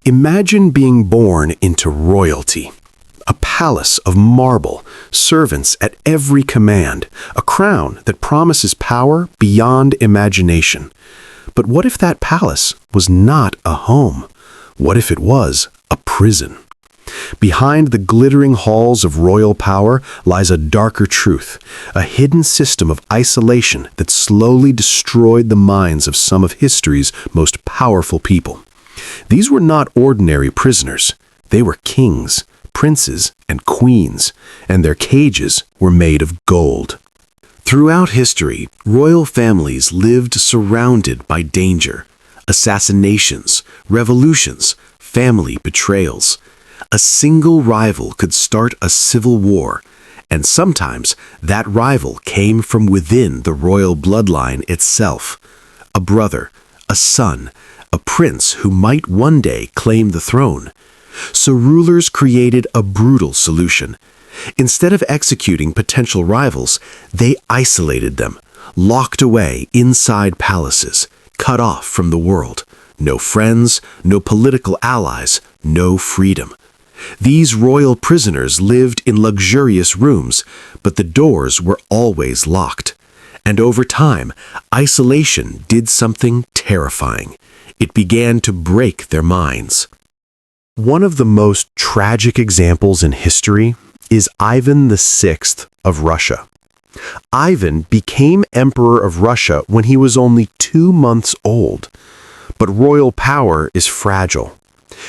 Imagine being born into royalty. A palace of marble, servants at every command, a crown that promises power beyond imagination. But what if that palace was not a home? What if it was a prison? Behind the glittering halls of royal power lies a darker truth, a hidden system of isolation that slowly destroyed the minds of some of history's most powerful people. These were not ordinary prisoners. They were kings, princes, and queens, and their cages were made of gold. Throughout history, royal families lived surrounded by danger, assassinations, revolutions, family betrayals. A single rival could start a civil war, and sometimes that rival came from within the royal bloodline itself. A brother, a son, a prince who might one day claim the throne. So rulers created a brutal solution. Instead of executing potential rivals, they isolated them, locked away inside palaces, cut off from the world. No friends, no political allies, no freedom. These royal prisoners lived in luxurious rooms, but the doors were always locked. And over time, isolation did something terrifying. It began to break their minds. One of the most tragic examples in history is Ivan VI of Russia. Ivan became Emperor of Russia when he was only 2 months old. But royal power is fragile.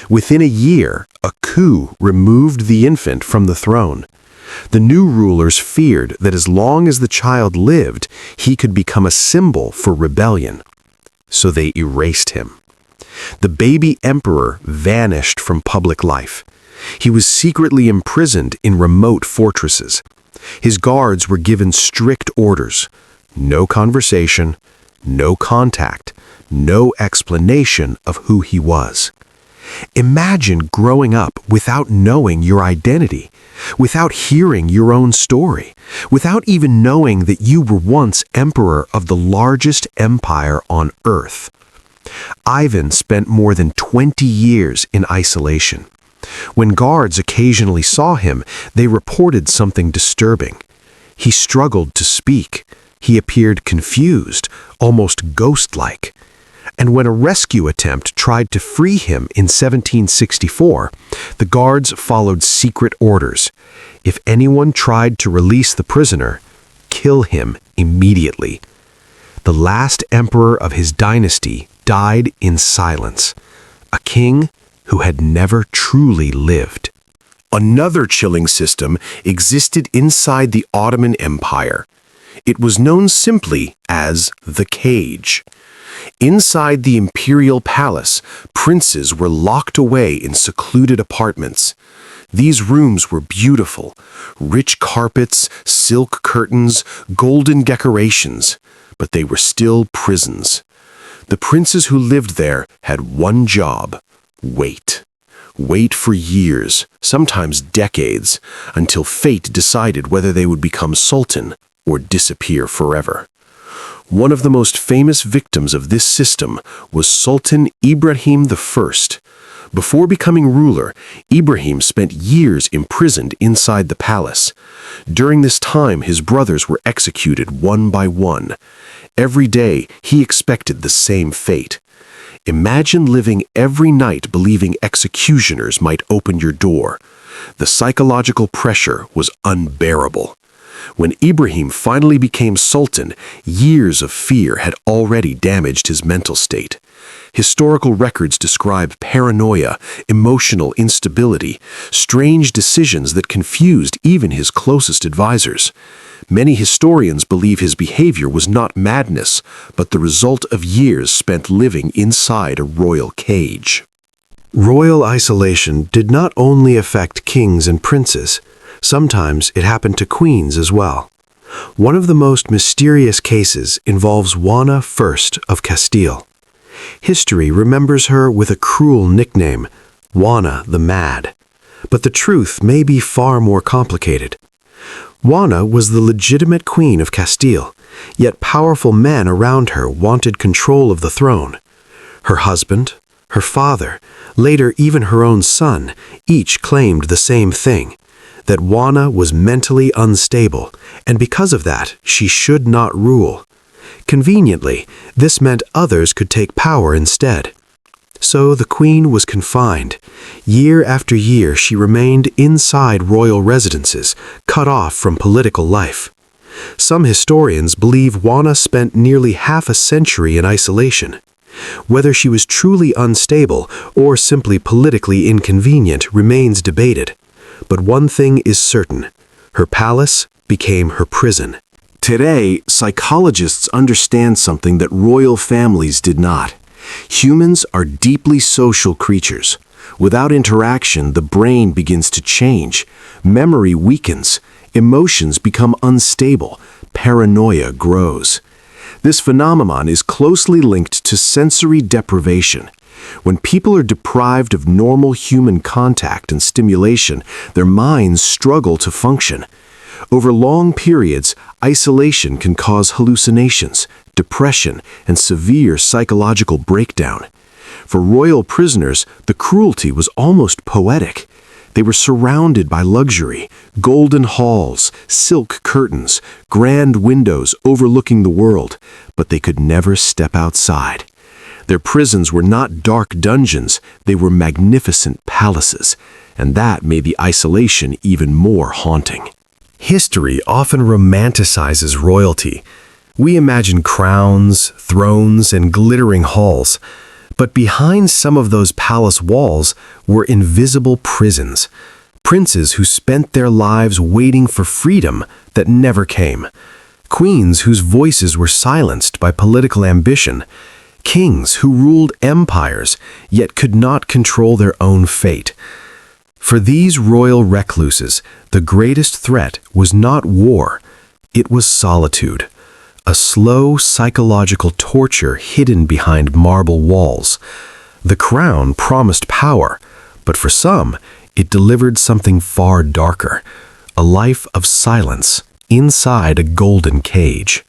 Within a year, a coup removed the infant from the throne. The new rulers feared that as long as the child lived, he could become a symbol for rebellion. So they erased him. The baby emperor vanished from public life. He was secretly imprisoned in remote fortresses. His guards were given strict orders: no conversation, no contact, no explanation of who he was. Imagine growing up without knowing your identity, without hearing your own story, without even knowing that you were once emperor of the largest empire on earth. Ivan spent more than 20 years in isolation. When guards occasionally saw him, they reported something disturbing. He struggled to speak. He appeared confused, almost ghost-like. And when a rescue attempt tried to free him in 1764, the guards followed secret orders. If anyone tried to release the prisoner, kill him immediately. The last emperor of his dynasty died in silence, a king who had never truly lived. Another chilling system existed inside the Ottoman Empire. It was known simply as the cage. Inside the imperial palace, princes were locked away in secluded apartments. These rooms were beautiful: rich carpets, silk curtains, golden decorations, but they were still prisons. The princes who lived there had one job: wait. Wait for years, sometimes decades, until fate decided whether they would become sultan or disappear forever. One of the most famous victims of this system was Sultan Ibrahim I. Before becoming ruler, Ibrahim spent years imprisoned inside the palace. During this time, his brothers were executed one by one. Every day, he expected the same fate. Imagine living every night believing executioners might open your door. The psychological pressure was unbearable. When Ibrahim finally became sultan, years of fear had already damaged his mental state. Historical records describe paranoia, emotional instability, strange decisions that confused even his closest advisors. Many historians believe his behavior was not madness, but the result of years spent living inside a royal cage. Royal isolation did not only affect kings and princes. Sometimes it happened to queens as well. One of the most mysterious cases involves Juana I of Castile. History remembers her with a cruel nickname, Juana the Mad. But the truth may be far more complicated. Juana was the legitimate queen of Castile, yet powerful men around her wanted control of the throne. Her husband, Her father, later even her own son, each claimed the same thing, that Juana was mentally unstable, and because of that, she should not rule. Conveniently, this meant others could take power instead. So the queen was confined. Year after year, she remained inside royal residences, cut off from political life. Some historians believe Juana spent nearly half a century in isolation. Whether she was truly unstable or simply politically inconvenient remains debated. But one thing is certain: her palace became her prison. Today, psychologists understand something that royal families did not. Humans are deeply social creatures. Without interaction, the brain begins to change. Memory weakens. Emotions become unstable. Paranoia grows. This phenomenon is closely linked to sensory deprivation. When people are deprived of normal human contact and stimulation, their minds struggle to function. Over long periods, isolation can cause hallucinations, depression, and severe psychological breakdown. For royal prisoners, the cruelty was almost poetic. They were surrounded by luxury, golden halls, silk curtains, grand windows overlooking the world, but they could never step outside. Their prisons were not dark dungeons, they were magnificent palaces, and that made the isolation even more haunting. History often romanticizes royalty. We imagine crowns, thrones, and glittering halls. But behind some of those palace walls were invisible prisons. Princes who spent their lives waiting for freedom that never came. Queens whose voices were silenced by political ambition. Kings who ruled empires yet could not control their own fate. For these royal recluses, the greatest threat was not war, it was solitude. A slow psychological torture hidden behind marble walls. The crown promised power, but for some, it delivered something far darker, a life of silence inside a golden cage.